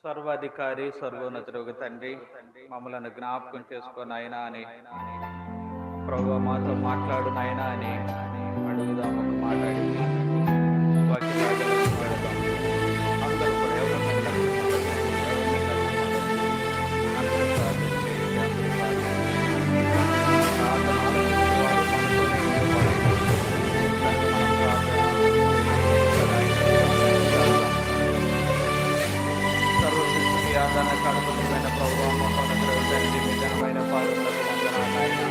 సర్వాధికారి సర్వోన్నతుడు తండ్రి, మమ్మలను జ్ఞాపకం చేసుకొని ఆయన అని ప్రభువా మాతో మాట్లాడు నాయనా అని అడుగుదాం. ఒక మాట అడిగి వాక్య భాగాలకు వెళదాం. అందరూ కూడా ఎవరిని అందరూ ప్రార్థించి సర్వశక్తియాదన కడుపులమైన ప్రభావమైన పాదములకు వందనాలు.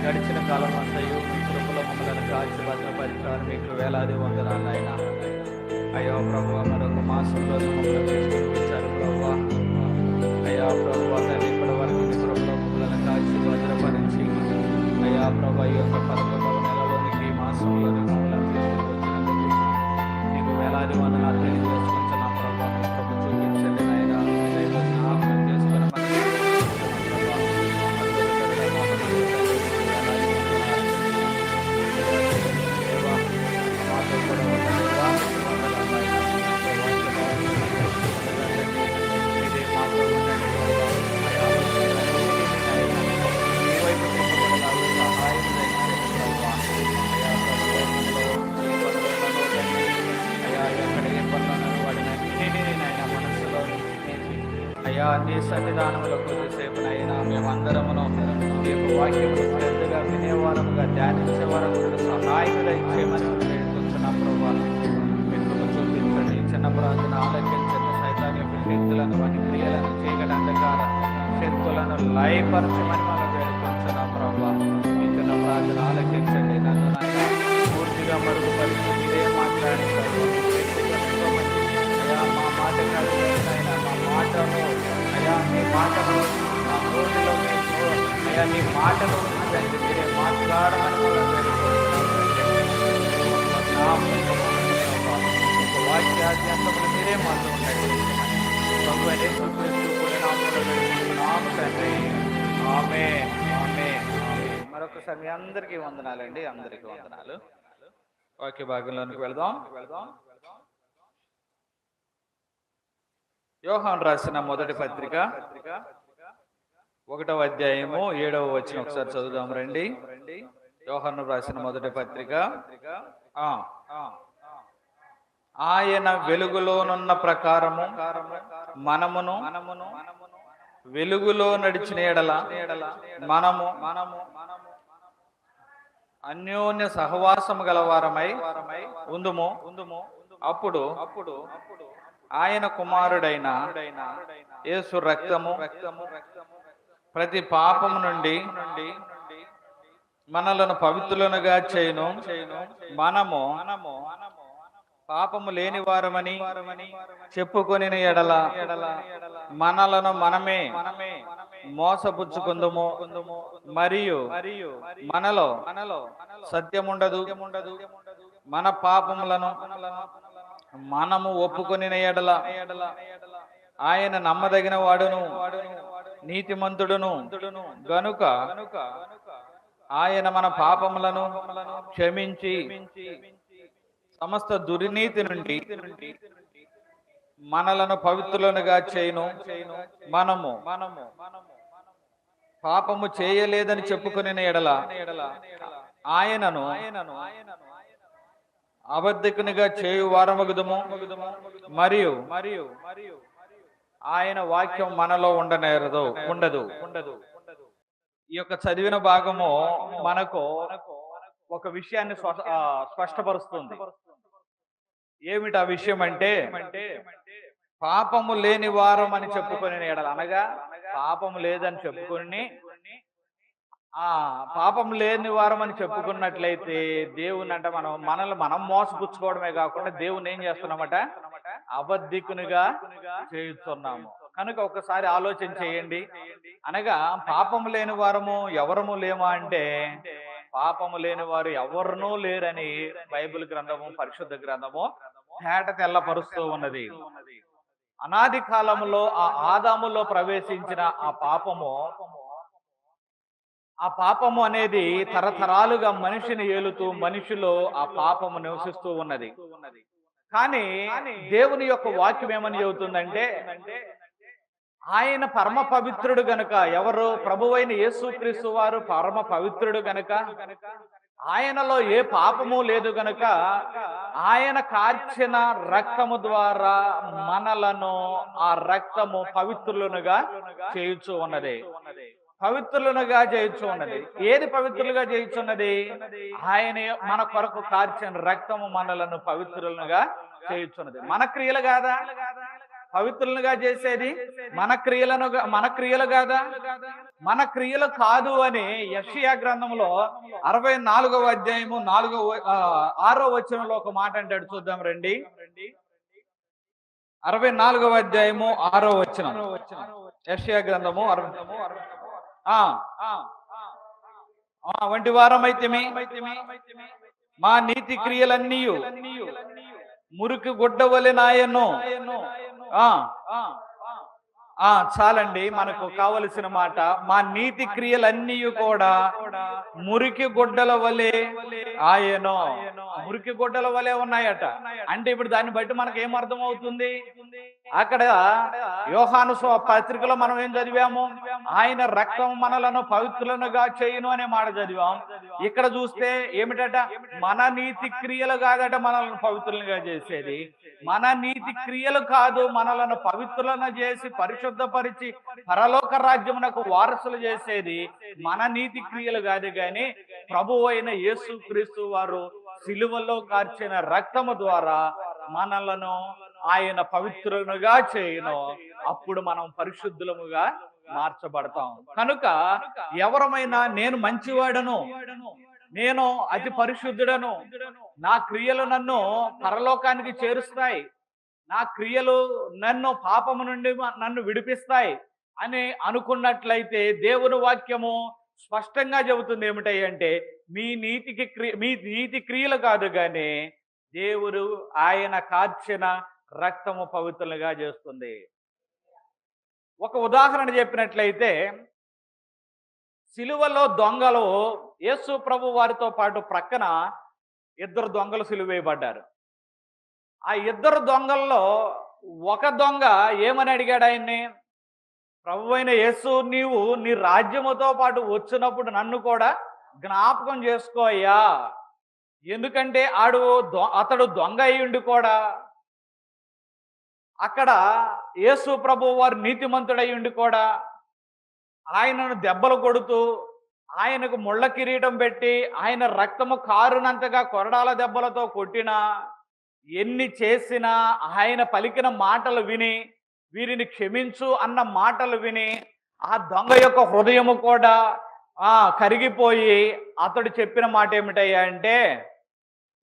గడిచిన కాలం అంతయు మీ కృపలో మమ్మల్ని కాల్చి భద్రపరిచారు, మీకు వేలాది వందనాలు ఆయన. అయ్యో ప్రభువా, మరొక మాసంలో మమ్మల్ని తీసుకొచ్చారు ప్రభువా. అయ్యా ప్రభువా తండ్రి, ఇప్పటి వరకు మీ కృపలో మమ్మల్ని కాల్చి భద్రపరించి అయ్యా ప్రభు ఈ యొక్క 11వ నెలలోనికి మాసంలోని మమ్మల్ని తీసుకొచ్చినందుకు నీకు వేలాది వందనాలు తెలియజేసుకుంటున్నాం ప్రభావ. ప్రభు చూపించండి నాయన, జ్ఞాపకం చేసుకుని మాతో కూడా ఉండలేదా ఇదే మాతో ఉండండి వైపు సహాయం ఎక్కడ ఏ పనులను వాడిని నాయన మనసులో అయ్యా నీ సన్నిధానంలో కొద్దిసేపునైనా మేమందరమును నీకు వాక్యములు శ్రద్ధగా వినేవారముగా ధ్యానించేవారము సహాయముగా ఇచ్చేయమని వేడుకొచ్చున్నాం ప్రభా. మీ కృప చూపించండి. చిన్న ప్రార్థన ఆలకించండి. సైతాన్ యొక్క శక్తులను వాటి క్రియలను చేయగల అంధకార శక్తులను లయపరచమని మనం వేడుకొచ్చున్నాం ప్రభా. మీ చిన్న ప్రార్థన ఆలకించండి. నన్ను నాయన పూర్తిగా మరుగుపరిచి మీరే మాట్లాడి అయ్యా మా మాట అయినా మా మాటను అయ్యా మీ మాటను మా నోటిలో అయ్యా మీ మాటను ఉంచండి. మీరే మాట్లాడమని వాక్యాద్యంతములు మీరే మాతో ఉండండి. ప్రభు అనే నామ తండ్రి. ఆమేన్ ఆమేన్. మరొకసారి మీ అందరికీ వందనాలండి. అందరికీ వందనాలు. వాక్య భాగంలోనికి వెళదాం. యోహాను రాసిన మొదటి పత్రిక 1వ అధ్యాయము 7వ వచనం ఒకసారి చదువుదాం రండి. యోహాను రాసిన మొదటి పత్రిక. ఆయన వెలుగులోనున్న ప్రకారము మనమును వెలుగులో నడిచిన ఎడల మనము అన్యోన్య సహవాసము గలవారమై ఉందుము. అప్పుడు ఆయన కుమారుడైన యేసు రక్తము ప్రతి పాపము నుండి మనలను పవిత్రులనుగా చేయును. మనము పాపము లేని వారమని చెప్పుకొని ఎడల మనలను మనమే మోసపుచ్చుకుందుము. మరియు మనలో సత్యముండదు. మన పాపములను మనము ఒప్పుకొని ఎడల ఆయన నమ్మదగిన వాడును నీతిమంతుడును గనుక ఆయన మన పాపములను క్షమించి సమస్త దుర్నీతి నుండి మనలను పవిత్రులనుగా చేయును. మనము పాపము చేయలేదని చెప్పుకుని ఎడల ఆయనను అబద్ధికునిగా చేయు వారమగుదుము. మరియు ఆయన వాక్యం మనలో ఉండదు. ఈ యొక్క చదివిన భాగము మనకు ఒక విషయాన్ని స్పష్టపరుస్తుంది. ఏమిటి ఆ విషయం అంటే, పాపము లేని వారం అని చెప్పుకొని ఎడల, అనగా పాపము లేదని చెప్పుకొని పాపం లేని వారం అని చెప్పుకున్నట్లయితే దేవుని అంటే మనం మోసపుచ్చుకోవడమే కాకుండా దేవుని ఏం చేస్తున్నామట, అబద్ధికునిగా చేస్తున్నాము. కనుక ఒకసారి ఆలోచన చేయండి. అనగా పాపము లేని వారము ఎవరము లేమా అంటే, పాపము లేని వారు ఎవరునూ లేరని బైబిల్ గ్రంథము, పరిశుద్ధ గ్రంథము తేట తెల్లపరుస్తూ ఉన్నది. అనాది కాలంలో ఆ ఆదాములో ప్రవేశించిన ఆ పాపము అనేది తరతరాలుగా మనిషిని ఏలుతూ మనిషిలో ఆ పాపము నివసిస్తూ ఉన్నది. కానీ దేవుని యొక్క వాక్యం ఏమని చెబుతుందంటే, ఆయన పరమ పవిత్రుడు గనుక, ఎవరు? ప్రభువైన యేసుక్రీస్తు వారు పరమ పవిత్రుడు గనుక, ఆయనలో ఏ పాపము లేదు గనుక, ఆయన కార్చిన రక్తము ద్వారా మనలను ఆ రక్తము పవిత్రులుగా చేయుచు ఉన్నది. పవిత్రులుగా చేయుచు ఉన్నది. ఏది పవిత్రులుగా చేయుచున్నది? ఆయన మన కొరకు కార్చిన రక్తము మనలను పవిత్రులుగా చేయుచున్నది. మన క్రియలు కాదా పవిత్రులుగా చేసేది? మన క్రియలు కాదా? మన క్రియలు కాదు అని యెషయా గ్రంథంలో 64వ అధ్యాయము 6వ వచనంలో ఒక మాట అంటాడు. చూద్దాం రండి. 64వ అధ్యాయము 6వ వచనం. యెషయా గ్రంథము వంటి వారమైతిమి, మా నీతి క్రియలన్నీ మురికి గుడ్డ వలె నాయను. చాలండి, మనకు కావలసిన మాట. మా నీతి క్రియలన్నీ కూడా మురికి గుడ్డల వలె ఆయనో. మురికి గుడ్డల వలె ఉన్నాయట. అంటే ఇప్పుడు దాన్ని బట్టి మనకు ఏం అర్థం అవుతుంది? అక్కడ యోహాను పత్రికలో మనం ఏం చదివాము? ఆయన రక్తం మనలను పవిత్రులుగా చేయును అనే మాట చదివాం. ఇక్కడ చూస్తే ఏమిటట? మన నీతి క్రియలు కాదట మనలను పవిత్రులుగా చేసేది. మన నీతి క్రియలు కాదు మనలను పవిత్రులను చేసి పరిశుద్ధపరిచి పరలోక రాజ్యమునకు వారసులు చేసేది మన నీతి క్రియలు కాదు, గాని ప్రభువు అయిన యేసుక్రీస్తు వారు సిలువలో కార్చిన రక్తము ద్వారా మనలను ఆయన పవిత్రులుగా చేయును. అప్పుడు మనం పరిశుద్ధులముగా మార్చబడతాం. కనుక ఎవరమైనా నేను మంచివాడను, నేను అతి పరిశుద్ధుడను, నా క్రియలు నన్ను పరలోకానికి చేరుస్తాయి, నా క్రియలు నన్ను పాపము నుండి నన్ను విడిపిస్తాయి అని అనుకున్నట్లయితే దేవుని వాక్యము స్పష్టంగా చెబుతుంది ఏమిటంటే, మీ నీతి క్రియలు కాదు గాని దేవుడు ఆయన కార్చిన రక్తము పవిత్రులుగా చేస్తుంది. ఒక ఉదాహరణ చెప్పినట్లయితే, సిలువలో దొంగలు యేసు ప్రభు వారితో పాటు ప్రక్కన 2 దొంగలు సిలువేయబడ్డారు. ఆ 2 దొంగల్లో ఒక దొంగ ఏమని అడిగాడు ఆయన్ని? ప్రభువైన యేసు, నీవు నీ రాజ్యముతో పాటు వచ్చినప్పుడు నన్ను కూడా జ్ఞాపకం చేసుకో అయ్యా. ఎందుకంటే అతడు దొంగ అయ్యుండి కూడా అక్కడ యేసు ప్రభు వారు నీతిమంతుడయ్యుండి కూడా ఆయనను దెబ్బలు కొడుతూ, ఆయనకు ముళ్ళ కిరీటం పెట్టి, ఆయన రక్తము కారునంతగా కొరడాల దెబ్బలతో కొట్టినా, ఎన్ని చేసినా, ఆయన పలికిన మాటలు విని, వీరిని క్షమించు అన్న మాటలు విని ఆ దొంగ యొక్క హృదయము కూడా కరిగిపోయి అతడు చెప్పిన మాట ఏమిటయ్యా అంటే,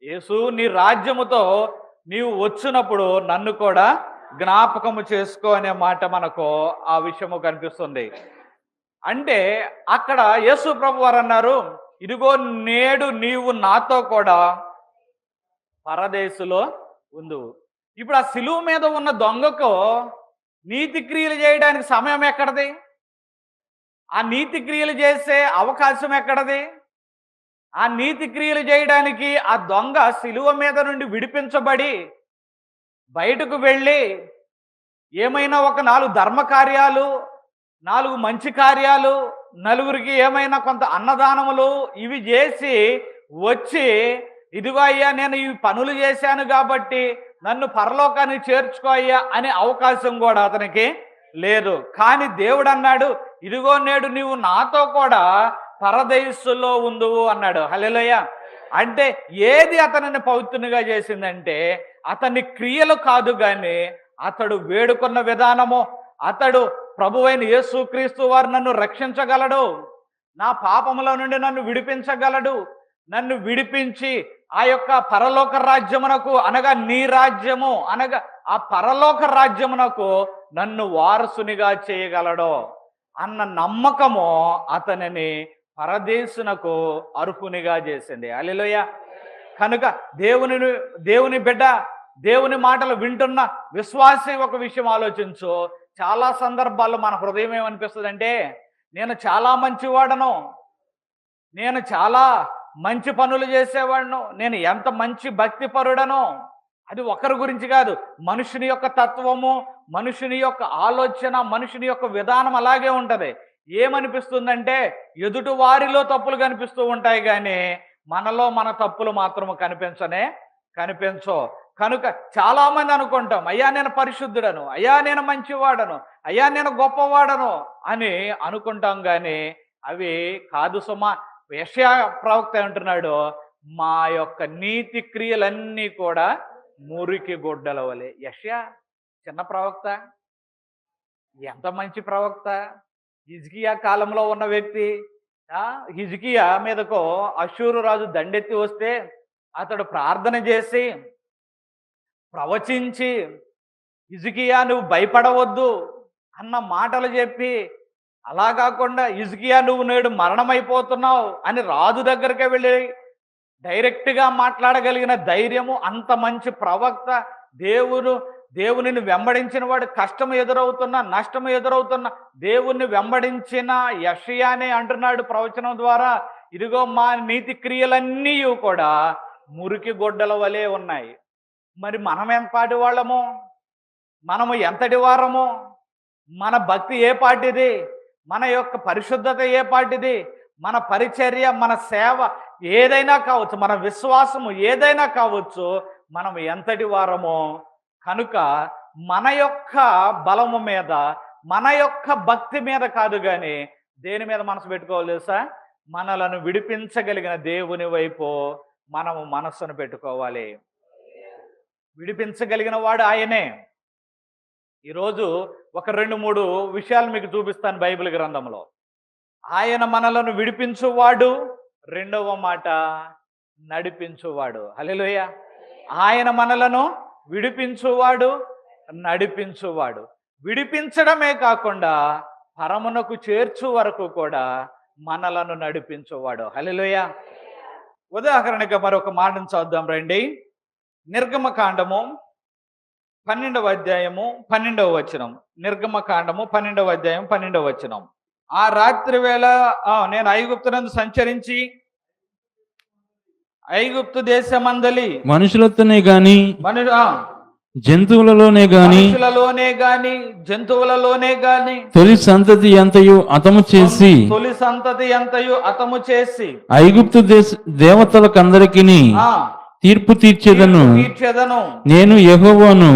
యేసు, నీ రాజ్యముతో నీవు వచ్చినప్పుడు నన్ను కూడా జ్ఞాపకము చేసుకో అనే మాట మనకు ఆ విషయము కనిపిస్తుంది. అంటే అక్కడ యేసు ప్రభు వారు అన్నారు, ఇదిగో నేడు నీవు నాతో కూడా పరదేశులో ఉందువు. ఇప్పుడు ఆ సిలువ మీద ఉన్న దొంగకు నీతి క్రియలు చేయడానికి సమయం ఎక్కడది? ఆ నీతి క్రియలు చేసే అవకాశం ఎక్కడది? ఆ నీతి క్రియలు చేయడానికి ఆ దొంగ సిలువ మీద నుండి విడిపించబడి బయటకు వెళ్ళి ఏమైనా ఒక 4 ధర్మ కార్యాలు, 4 మంచి కార్యాలు, నలుగురికి ఏమైనా కొంత అన్నదానములు ఇవి చేసి వచ్చి, ఇదిగో అయ్యా నేను ఈ పనులు చేశాను కాబట్టి నన్ను పరలోకానికి చేర్చుకో అయ్యా అనే అవకాశం కూడా అతనికి లేదు. కానీ దేవుడు అన్నాడు, ఇదిగో నేడు నీవు నాతో కూడా పరదేశులో ఉందువు అన్నాడు. హల్లెలూయా. అంటే ఏది అతనిని పవిత్రునిగా చేసిందంటే అతని క్రియలు కాదు, కానీ అతడు వేడుకున్న విధానము. అతడు ప్రభువైన యేసుక్రీస్తు వారు నన్ను రక్షించగలడు, నా పాపముల నుండి నన్ను విడిపించగలడు, నన్ను విడిపించి ఆ యొక్క పరలోక రాజ్యమునకు, అనగా నీ రాజ్యము అనగా ఆ పరలోక రాజ్యమునకు నన్ను వారసునిగా చేయగలడు అన్న నమ్మకము అతనిని పరదేశునకు అర్హునిగా చేసింది. హల్లెలూయా. కనుక దేవుని బిడ్డ, దేవుని మాటలు వింటున్న విశ్వాసి ఒక విషయం ఆలోచించు. చాలా సందర్భాల్లో మన హృదయం ఏమనిపిస్తుంది అంటే, నేను చాలా మంచివాడను, నేను చాలా మంచి పనులు చేసేవాడను, నేను ఎంత మంచి భక్తిపరుడను, అది ఒకరి గురించి కాదు, మనుషుని యొక్క తత్వము, మనుషుని యొక్క ఆలోచన, మనుషుని యొక్క విధానం అలాగే ఉంటది. ఏమనిపిస్తుందంటే ఎదుటి వారిలో తప్పులు కనిపిస్తూ ఉంటాయి కానీ మనలో మన తప్పులు మాత్రము కనిపించవు. కనుక చాలామంది అనుకుంటాం, అయ్యా నేను పరిశుద్ధుడను, అయ్యా నేను మంచివాడను, అయ్యా నేను గొప్పవాడను అని అనుకుంటాం కానీ అవి కాదు సుమా. యెషయా ప్రవక్త అంటున్నాడు, మా యొక్క నీతి క్రియలన్నీ కూడా మురికి గుడ్డల వలె. యెషయా చిన్న ప్రవక్త, ఎంత మంచి ప్రవక్త, హిజ్కియా కాలంలో ఉన్న వ్యక్తి. హిజ్కియా మీదకు అష్షూరు రాజు దండెత్తి వస్తే అతడు ప్రార్థన చేసి ప్రవచించి, హిజ్కియా నువ్వు భయపడవద్దు అన్న మాటలు చెప్పి, అలా కాకుండా హిజ్కియా నువ్వు నేడు మరణమైపోతున్నావు అని రాజు దగ్గరికి వెళ్ళి డైరెక్ట్గా మాట్లాడగలిగిన ధైర్యము, అంత మంచి ప్రవక్త, దేవునిని వెంబడించిన వాడు కష్టము ఎదురవుతున్నా, నష్టము ఎదురవుతున్నా దేవుణ్ణి వెంబడించిన యెషయానే అంటున్నాడు ప్రవచనం ద్వారా, ఇదిగో మా నీతి క్రియలన్నీ కూడా మురికి గొడ్డల వలె ఉన్నాయి. మరి మనం ఎంతటి వాళ్ళము, మనము ఎంతటి వారము, మన భక్తి ఏ పాటిది, మన యొక్క పరిశుద్ధత ఏ పాటిది, మన పరిచర్య, మన సేవ ఏదైనా కావచ్చు, మన విశ్వాసము ఏదైనా కావచ్చు, మనం ఎంతటి వారమో. కనుక మన యొక్క బలము మీద, మన యొక్క భక్తి మీద కాదు కానీ దేని మీద మనసు పెట్టుకోవాలి తెలుసా? మనలను విడిపించగలిగిన దేవుని వైపు మనము మనస్సును పెట్టుకోవాలి. విడిపించగలిగిన వాడు ఆయనే. ఈరోజు ఒక 2-3 విషయాలు మీకు చూపిస్తాను బైబిల్ గ్రంథంలో. ఆయన మనలను విడిపించువాడు, రెండవ మాట నడిపించువాడు. హల్లెలూయా. ఆయన మనలను విడిపించువాడు, నడిపించువాడు. విడిపించడమే కాకుండా పరమునకు చేర్చు వరకు కూడా మనలను నడిపించువాడు. హల్లెలూయా. ఉదాహరణగా మరొక మాటను చూద్దాం రండి. నిర్గమకాండము 12వ అధ్యాయము 12వ వచనం. నిర్గమకాండము 12వ అధ్యాయం 12వ వచనం. ఆ రాత్రి వేళ నేను ఐగుప్తునందు సంచరించి ఐగుప్తు దేశమందలి మనుషులతోనే గాని జంతువులలోనే గాని తొలి సంతతి ఎంతయు అతము చేసి ఐగుప్తు దేవతలకందరికి తీర్పు తీర్చేదను. నేను యెహోవాను.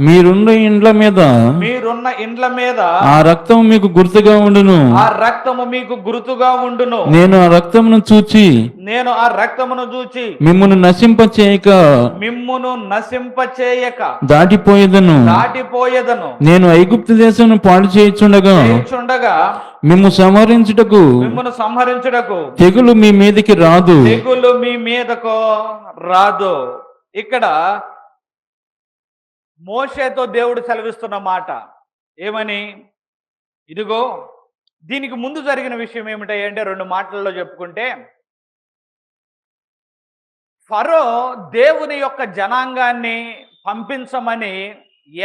మీరున్న ఇండ్ల మీద ఆ రక్తము మీకు గుర్తుగా ఉండును. నేను ఆ రక్తమును చూచి మిమ్మును నశింపచేయక దాటిపోయేదను. నేను ఐగుప్తు దేశమును పాడు చేయుచుండగా మిమ్ము సంహరించుటకు తెగులు మీ మీదకి రాదు. ఇక్కడ మోషేతో దేవుడు సెలవిస్తున్న మాట ఏమని? ఇదిగో దీనికి ముందు జరిగిన విషయం ఏమిటంటే 2 మాటల్లో చెప్పుకుంటే, ఫరో దేవుని యొక్క జనాంగాన్ని పంపించమని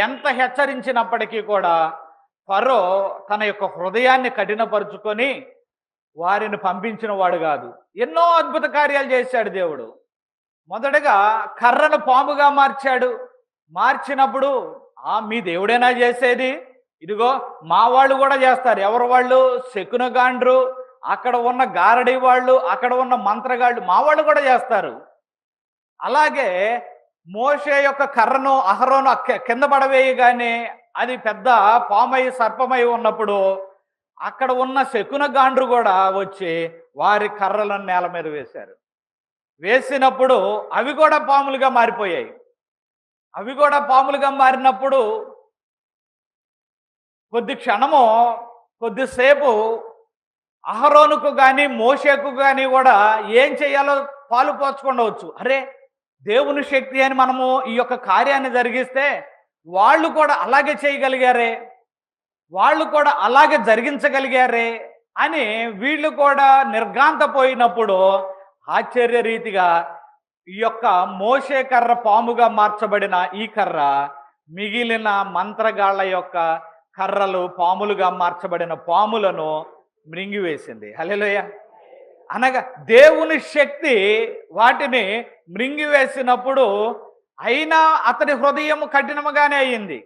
ఎంత హెచ్చరించినప్పటికీ కూడా ఫరో తన యొక్క హృదయాన్ని కఠినపరుచుకొని వారిని పంపించిన వాడు కాదు. ఎన్నో అద్భుత కార్యాలు చేశాడు దేవుడు. మొదటగా కర్రను పాముగా మార్చినప్పుడు మీ దేవుడేనా చేసేది? ఇదిగో మా వాళ్ళు కూడా చేస్తారు. ఎవరు వాళ్ళు? శకునగాండ్రు, అక్కడ ఉన్న గారడి వాళ్ళు, అక్కడ ఉన్న మంత్రగాళ్ళు, మా వాళ్ళు కూడా చేస్తారు. అలాగే మోషే యొక్క కర్రను అహరోను కింద పడవేయగానే అది పెద్ద పామై సర్పమై ఉన్నప్పుడు అక్కడ ఉన్న శకునగాండ్రు కూడా వచ్చి వారి కర్రలను నేల మీద వేసినప్పుడు అవి కూడా పాములుగా మారిపోయాయి. అవి కూడా పాములుగా మారినప్పుడు కొద్దిసేపు అహరోనుకు కానీ మోషేకు కానీ కూడా ఏం చేయాలో పాలు పోచుకుండవచ్చు. అరే, దేవుని శక్తి అని మనము ఈ యొక్క కార్యాన్ని జరిగిస్తే వాళ్ళు కూడా అలాగే చేయగలిగారే, వాళ్ళు కూడా అలాగే జరిగించగలిగారే అని వీళ్ళు కూడా నిర్ఘాంతపోయినప్పుడు ఆశ్చర్య రీతిగా ఈ యొక్క మోషే కర్ర పాముగా మార్చబడిన ఈ కర్ర మిగిలిన మంత్రగాళ్ల యొక్క కర్రలు పాములుగా మార్చబడిన పాములను మృంగివేసింది. హల్లెలూయా. అనగా దేవుని శక్తి వాటిని మృంగివేసినప్పుడు అయినా అతడి హృదయం కఠినముగానే అయ్యింది.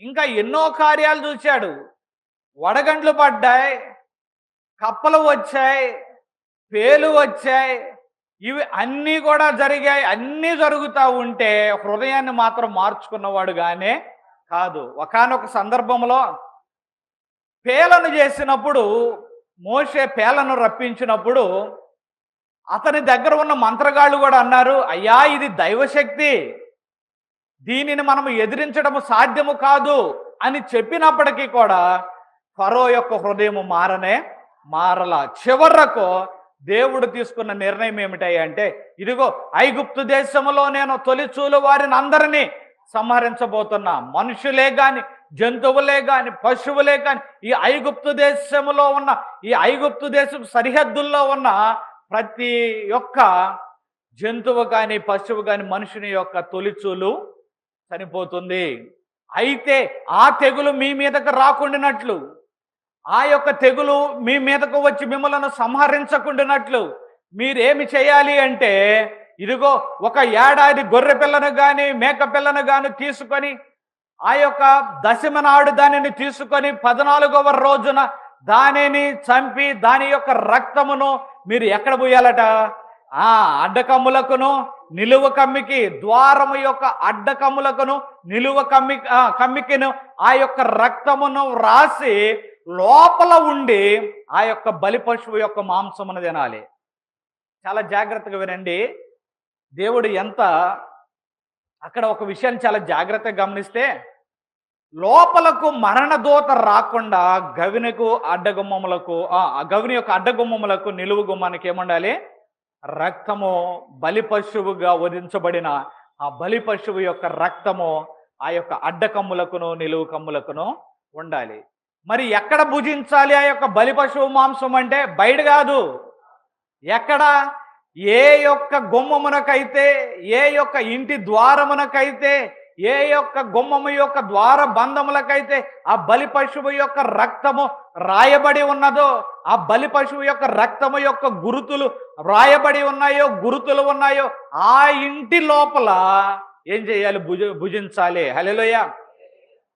ఇంకా ఎన్నో కార్యాలు చూశాడు. వడగండ్లు పడ్డాయి, కప్పలు వచ్చాయి, పేలు వచ్చాయి, ఇవి అన్నీ కూడా జరిగాయి. అన్నీ జరుగుతూ ఉంటే హృదయాన్ని మాత్రం మార్చుకున్నవాడుగానే కాదు. ఒకానొక సందర్భంలో పేలను చేసినప్పుడు, మోషే పేలను రప్పించినప్పుడు అతని దగ్గర ఉన్న మంత్రగాళ్ళు కూడా అన్నారు, అయ్యా ఇది దైవశక్తి, దీనిని మనం ఎదిరించడం సాధ్యము కాదు అని చెప్పినప్పటికీ కూడా ఫరో యొక్క హృదయం మారలా. చివరకు దేవుడు తీసుకున్న నిర్ణయం ఏమిటంటే, ఇదిగో ఐగుప్తు దేశంలో నేను తొలిచూలు వారిని అందరినీ సంహరించబోతున్నా. మనుషులే గాని, జంతువులే గాని, పశువులే గాని, ఈ ఐగుప్తు దేశంలో ఉన్న, ఈ ఐగుప్తు దేశం సరిహద్దుల్లో ఉన్న ప్రతి ఒక్క జంతువు కానీ, పశువు కానీ, మనుషుని యొక్క తొలిచూలు చనిపోతుంది. అయితే ఆ తెగులు మీ మీదకు రాకుండానట్లు, ఆ యొక్క తెగులు మీ మీదకు వచ్చి మిమ్మల్ని సంహరించకుండానట్లు మీరేమి చేయాలి అంటే, ఇదిగో ఒక ఏడాది గొర్రె పిల్లను కానీ, మేక పిల్లను కానీ తీసుకొని, ఆ యొక్క దశమ నాడు దానిని తీసుకొని 14వ రోజున దానిని చంపి దాని యొక్క రక్తమును మీరు ఎక్కడ పోయాలట? అడ్డకమ్ములకును నిలువ కమ్మికి, ద్వారము యొక్క అడ్డకమ్ములకును నిలువ కమ్మికిను ఆ యొక్క రక్తమును రాసి లోపల ఉండి ఆ యొక్క బలి పశువు యొక్క మాంసమును తినాలి. చాలా జాగ్రత్తగా వినండి. దేవుడు ఎంత అక్కడ ఒక విషయాన్ని చాలా జాగ్రత్తగా గమనిస్తే, లోపలకు మరణదూత రాకుండా గవినకు అడ్డగుమ్మములకు, గవిని యొక్క అడ్డగుమ్మములకు నిలువు గుమ్మానికి ఏముండాలి? రక్తము. బలి పశువుగా వధించబడిన ఆ బలి పశువు యొక్క రక్తము ఆ యొక్క అడ్డకమ్ములకును నిలువు కమ్ములకును ఉండాలి. మరి ఎక్కడ భుజించాలి ఆ యొక్క బలి పశువు మాంసం అంటే? బయట కాదు. ఎక్కడ? ఏ యొక్క గుమ్మమునకైతే, ఏ యొక్క ఇంటి ద్వారమునకైతే, ఏ యొక్క గుమ్మము యొక్క ద్వార బంధములకైతే ఆ బలి పశువు యొక్క రక్తము రాయబడి ఉన్నదో, ఆ బలి పశువు యొక్క రక్తము యొక్క గురుతులు రాయబడి ఉన్నాయో, గురుతులు ఉన్నాయో, ఆ ఇంటి లోపల ఏం చేయాలి? భుజించాలి. హల్లెలూయా.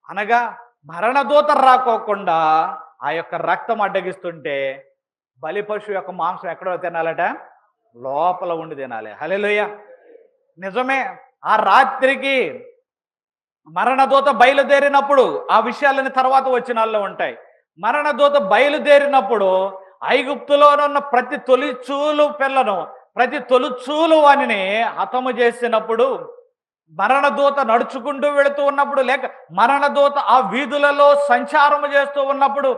అనగా మరణదూత రాకోకుండా ఆ యొక్క రక్తం అడ్డగిస్తుంటే బలి పశువు యొక్క మాంసం ఎక్కడో తినాలట? లోపల ఉండి తినాలి. హల్లెలూయా. నిజమే. ఆ రాత్రికి మరణదూత బయలుదేరినప్పుడు, ఆ విషయాలని తర్వాత వచనాల్లో ఉంటాయి. మరణదూత బయలుదేరినప్పుడు ఐగుప్తులోనున్న ప్రతి తొలిచూలు పిల్లను, ప్రతి తొలిచూలు వానిని హతము చేసినప్పుడు, మరణదూత నడుచుకుంటూ వెళుతూ ఉన్నప్పుడు, లేక మరణదూత ఆ వీధులలో సంచారము చేస్తూ ఉన్నప్పుడు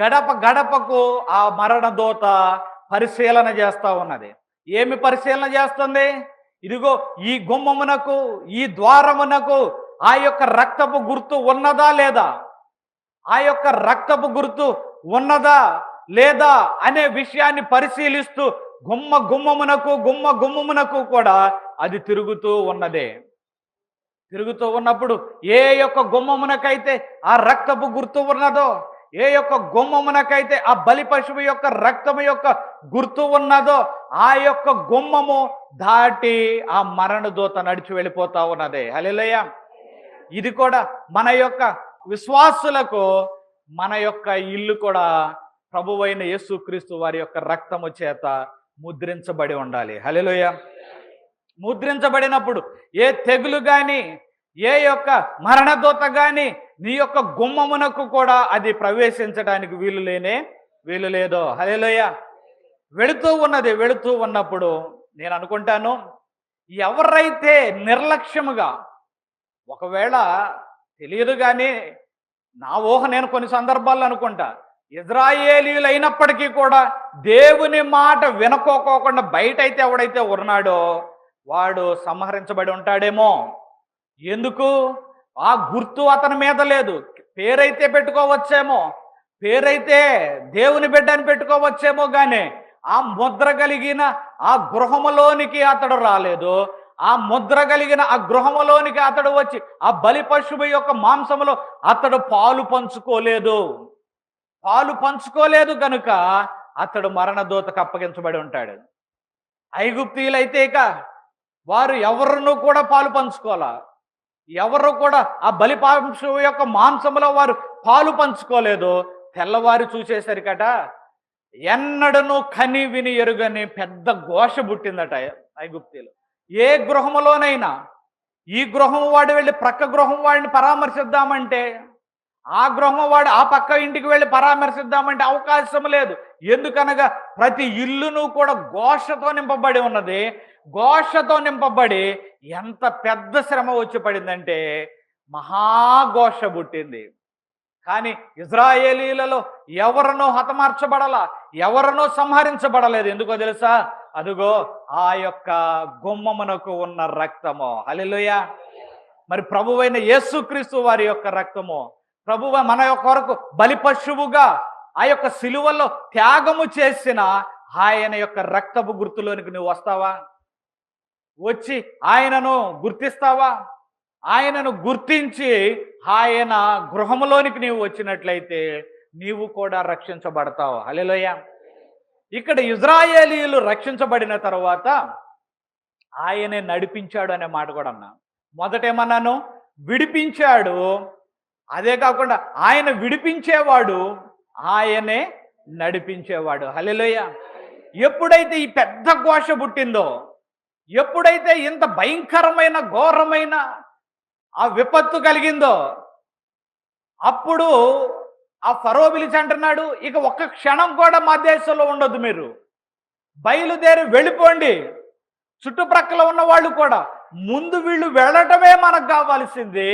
గడప గడపకు ఆ మరణదూత పరిశీలన చేస్తూ ఉన్నది. ఏమి పరిశీలన చేస్తుంది? ఇదిగో ఈ గుమ్మమునకు, ఈ ద్వారమునకు ఆ యొక్క రక్తపు గుర్తు ఉన్నదా లేదా, ఆ యొక్క రక్తపు గుర్తు ఉన్నదా లేదా అనే విషయాన్ని పరిశీలిస్తూ గుమ్మమునకు కూడా అది తిరుగుతూ ఉన్నదే. తిరుగుతూ ఉన్నప్పుడు ఏ యొక్క గుమ్మమునకైతే ఆ రక్తపు గుర్తు ఉన్నదో, ఏ యొక్క గుమ్మమునకైతే ఆ బలి పశువు యొక్క రక్తము యొక్క గుర్తు ఉన్నదో, ఆ యొక్క గుమ్మము దాటి ఆ మరణదూత నడిచి వెళ్ళిపోతా ఉన్నదే. హల్లెలూయా. ఇది కూడా మన యొక్క విశ్వాసులకు, మన యొక్క ఇల్లు కూడా ప్రభువైన యేసుక్రీస్తు వారి యొక్క రక్తము చేత ముద్రించబడి ఉండాలి. హల్లెలూయా. ముద్రించబడినప్పుడు ఏ తెగులు కానీ, ఏ యొక్క మరణదూత కానీ నీ యొక్క గుమ్మమునకు కూడా అది ప్రవేశించడానికి వీలు లేదో. హల్లెలూయా. వెళుతూ ఉన్నప్పుడు నేను అనుకుంటాను, ఎవరైతే నిర్లక్ష్యముగా, ఒకవేళ తెలియదు కానీ నా ఊహ, నేను కొన్ని సందర్భాల్లో అనుకుంటా, ఇజ్రాయేలీయులు అయినప్పటికీ కూడా దేవుని మాట వినుకోకుండా బయట అయితే ఎవడైతే ఉన్నాడో వాడు సంహరించబడి ఉంటాడేమో. ఎందుకు? ఆ గుర్తు అతని మీద లేదు. పేరైతే పెట్టుకోవచ్చేమో, పేరైతే దేవుని బిడ్డ అని పెట్టుకోవచ్చేమో, కానీ ఆ ముద్ర కలిగిన ఆ గృహములోనికి అతడు రాలేదు. ఆ ముద్ర కలిగిన ఆ గృహములోనికి అతడు వచ్చి ఆ బలి పశువు యొక్క మాంసములో అతడు పాలు పంచుకోలేదు కనుక అతడు మరణదూతకు అప్పగించబడి ఉంటాడు. ఐగుప్తీయులైతే ఇక వారు ఎవరినూ కూడా పాలు పంచుకోవాలా, ఎవరు కూడా ఆ బలిపాంశం యొక్క మాంసంలో వారు పాలు పంచుకోలేదు. తెల్లవారు చూసేసరికట ఎన్నడను కని విని ఎరుగని పెద్ద ఘోష పుట్టిందట ఐగుప్తీలో. ఏ గృహములోనైనా ఈ గృహం వాడు వెళ్ళి ప్రక్క గృహం వాడిని పరామర్శిద్దామంటే, ఆ గృహం వాడు ఆ పక్క ఇంటికి వెళ్ళి పరామర్శిద్దామంటే అవకాశం లేదు. ఎందుకనగా ప్రతి ఇల్లును కూడా ఘోషతో నింపబడి ఉన్నది. ఘోషతో నింపబడి ఎంత పెద్ద శ్రమ వచ్చి పడిందంటే మహాఘోష పుట్టింది. కానీ ఇజ్రాయేలీలలో ఎవరినో హతమార్చబడాల, ఎవరినో సంహరించబడలేదు. ఎందుకో తెలుసా? అదుగో ఆ యొక్క గుమ్మమునకు ఉన్న రక్తము. హల్లెలూయా. మరి ప్రభువైన యేసుక్రీస్తు వారి యొక్క రక్తము, ప్రభువ మన యొక్క కొరకు బలి పశువుగా ఆ యొక్క సిలువలో త్యాగము చేసిన ఆయన యొక్క రక్తపు గుర్తులోనికి నువ్వు వస్తావా? వచ్చి ఆయనను గుర్తిస్తావా? ఆయనను గుర్తించి ఆయన గృహములోనికి నీవు వచ్చినట్లయితే నీవు కూడా రక్షించబడతావు. హల్లెలూయా. ఇక్కడ ఇజ్రాయేలీయులు రక్షించబడిన తర్వాత ఆయనే నడిపించాడు అనే మాట కూడా అన్నా. మొదటేమన్నాను? విడిపించాడు. అదే కాకుండా ఆయన విడిపించేవాడు, ఆయనే నడిపించేవాడు. హల్లెలూయా. ఎప్పుడైతే ఈ పెద్ద ఘోష పుట్టిందో, ఎప్పుడైతే ఇంత భయంకరమైన ఘోరమైన ఆ విపత్తు కలిగిందో, అప్పుడు ఆ ఫరో పిలిచి అంటున్నాడు, ఇక ఒక్క క్షణం కూడా మా దేశంలో ఉండొద్దు, మీరు బయలుదేరి వెళ్ళిపోండి. చుట్టుప్రక్కల ఉన్న వాళ్ళు కూడా ముందు వీళ్ళు వెళ్ళటమే మనకు కావాల్సింది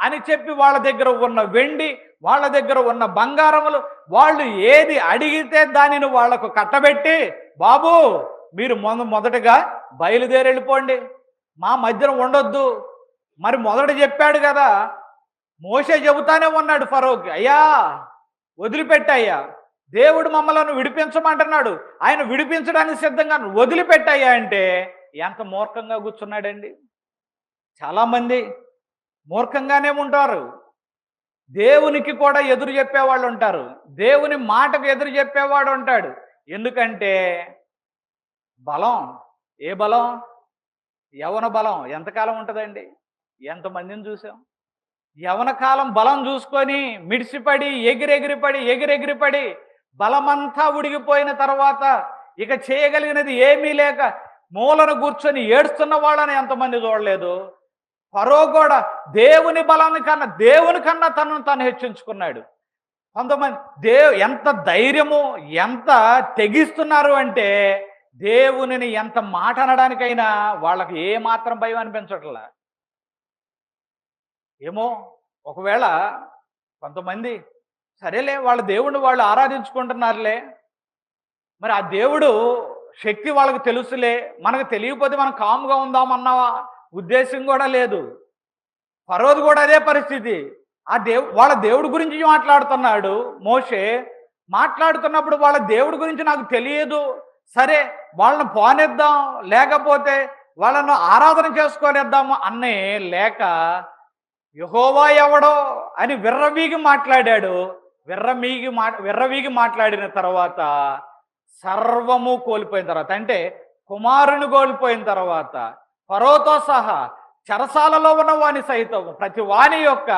అని చెప్పి వాళ్ళ దగ్గర ఉన్న వెండి, వాళ్ళ దగ్గర ఉన్న బంగారములు, వాళ్ళు ఏది అడిగితే దానిని వాళ్లకు కట్టబెట్టి, బాబు మీరు మొదటగా బయలుదేరి వెళ్ళిపోండి, మా మధ్యన ఉండొద్దు. మరి మొదట చెప్పాడు కదా, మోషే చెబుతానే ఉన్నాడు ఫరోకి, అయ్యా వదిలిపెట్టయ్యా, దేవుడు మమ్మల్ని విడిపించమంటున్నాడు, ఆయన విడిపించడానికి సిద్ధంగా వదిలిపెట్టయ్యా అంటే ఎంత మూర్ఖంగా కూర్చున్నాడండి. చాలామంది మూర్ఖంగానే ఉంటారు. దేవునికి కూడా ఎదురు చెప్పేవాళ్ళు ఉంటారు, దేవుని మాటకు ఎదురు చెప్పేవాడు ఉంటాడు. ఎందుకంటే బలం, ఏ బలం? యవన బలం ఎంతకాలం ఉంటుందండి? ఎంతమందిని చూసాం? యవన కాలం బలం చూసుకొని మిడిసిపడి ఎగిరెగిరిపడి బలమంతా ఉడిగిపోయిన తర్వాత ఇక చేయగలిగినది ఏమీ లేక మూలన కూర్చొని ఏడుస్తున్న వాళ్ళని ఎంతమంది చూడలేదు. ఫరో కూడా దేవుని బలాన్ని కన్నా దేవుని కన్నా తనను తాను హెచ్చించుకున్నాడు. కొంతమంది ఎంత ధైర్యము, ఎంత తెగిస్తున్నారు అంటే దేవునిని ఎంత మాట అనడానికైనా వాళ్ళకి ఏ మాత్రం భయం అనిపించట్లా. ఏమో ఒకవేళ కొంతమంది సరేలే వాళ్ళ దేవుడిని వాళ్ళు ఆరాధించుకుంటున్నారులే, మరి ఆ దేవుడు శక్తి వాళ్ళకి తెలుసులే, మనకు తెలియకపోతే మనం కామ్గా ఉందామన్న ఉద్దేశం కూడా లేదు. ఫరోది కూడా అదే పరిస్థితి. వాళ్ళ దేవుడి గురించి మాట్లాడుతున్నాడు మోషే. మాట్లాడుతున్నప్పుడు వాళ్ళ దేవుడి గురించి నాకు తెలియదు, సరే వాళ్ళను పోనిద్దాం, లేకపోతే వాళ్ళను ఆరాధన చేసుకోనిద్దాము అన్నే లేక యెహోవా ఎవడో అని విర్రవీగి మాట్లాడాడు. విర్రవీగి మాట్లాడిన తర్వాత సర్వము కోల్పోయిన తర్వాత, అంటే కుమారుని కోల్పోయిన తర్వాత, ఫరోతో సహా చెరసాలలో ఉన్న వాని సైతం ప్రతి వాని యొక్క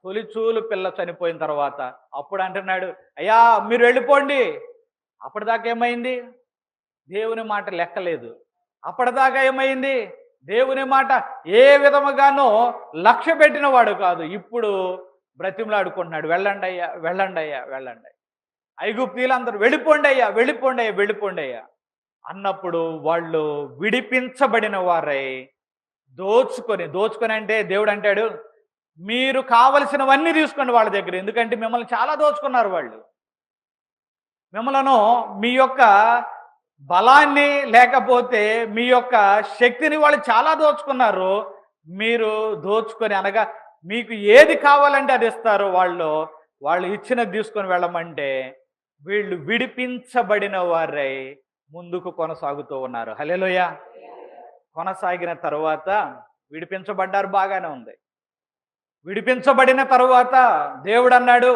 తొలిచూలు పిల్ల చనిపోయిన తర్వాత అప్పుడు అంటున్నాడు, అయ్యా మీరు వెళ్ళిపోండి. అప్పటిదాకా ఏమైంది? దేవుని మాట లెక్కలేదు. అప్పటిదాకా ఏమైంది? దేవుని మాట ఏ విధముగానో లక్ష్య పెట్టిన వాడు కాదు. ఇప్పుడు బ్రతిమలాడుకుంటున్నాడు, వెళ్ళండి అయ్యా, వెళ్ళండి అయ్యా, వెళ్ళండి. ఐగుప్తీలందరూ వెళ్ళిపోండి అయ్యా అన్నప్పుడు వాళ్ళు విడిపించబడిన వారై దోచుకొని అంటే దేవుడు అంటాడు, మీరు కావలసినవన్నీ తీసుకోండి వాళ్ళ దగ్గర, ఎందుకంటే మిమ్మల్ని చాలా దోచుకున్నారు వాళ్ళు. మిమ్మలను మీ యొక్క బలాన్ని లేకపోతే మీ యొక్క శక్తిని వాళ్ళు చాలా దోచుకున్నారు. మీరు దోచుకొని అనగా మీకు ఏది కావాలంటే అది ఇస్తారు. వాళ్ళు ఇచ్చినది తీసుకొని వెళ్ళమంటే వీళ్ళు విడిపించబడిన వారై ముందుకు కొనసాగుతూ ఉన్నారు. హల్లెలూయా. కొనసాగిన తరువాత విడిపించబడ్డారు, బాగానే ఉంది. విడిపించబడిన తరువాత దేవుడు అన్నాడు,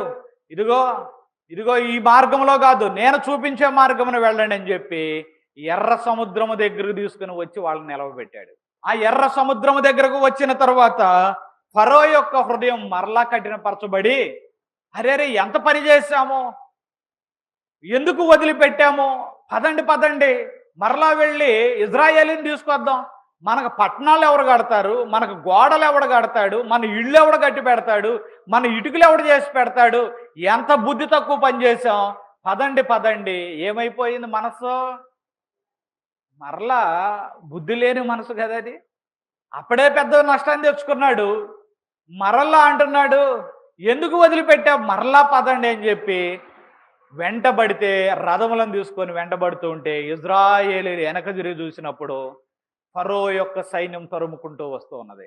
ఇదిగో ఈ మార్గంలో కాదు, నేను చూపించే మార్గమును వెళ్ళండి అని చెప్పి ఎర్ర సముద్రము దగ్గరకు తీసుకుని వచ్చి వాళ్ళని నిలవబెట్టాడు. ఆ ఎర్ర సముద్రము దగ్గరకు వచ్చిన తర్వాత ఫరో యొక్క హృదయం మరలా కఠినపరచబడి, అరే ఎంత పని చేశాము, ఎందుకు వదిలిపెట్టాము, పదండి పదండి మరలా వెళ్ళి ఇజ్రాయేలీని తీసుకొద్దాం, మనకు పట్టణాలు ఎవరు కడతారు, మనకు గోడలు ఎవడు కడతాడు, మన ఇళ్ళు ఎవడు కట్టి పెడతాడు, మన ఇటుకలు ఎవడు చేసి పెడతాడు, ఎంత బుద్ధి తక్కువ పని చేశాం, పదండి పదండి. ఏమైపోయింది మనసు? మరలా బుద్ధి లేని మనసు కదా అది. అప్పుడే పెద్ద నష్టాన్ని తెచ్చుకున్నాడు, మరలా అంటున్నాడు ఎందుకు వదిలిపెట్టా, మరలా పదండి అని చెప్పి వెంటబడితే రథములను తీసుకొని వెంటబడుతూ ఉంటే ఇజ్రాయేలీలు వెనక తిరిగి చూసినప్పుడు ఫరో యొక్క సైన్యం తరుముకుంటూ వస్తూ ఉన్నది.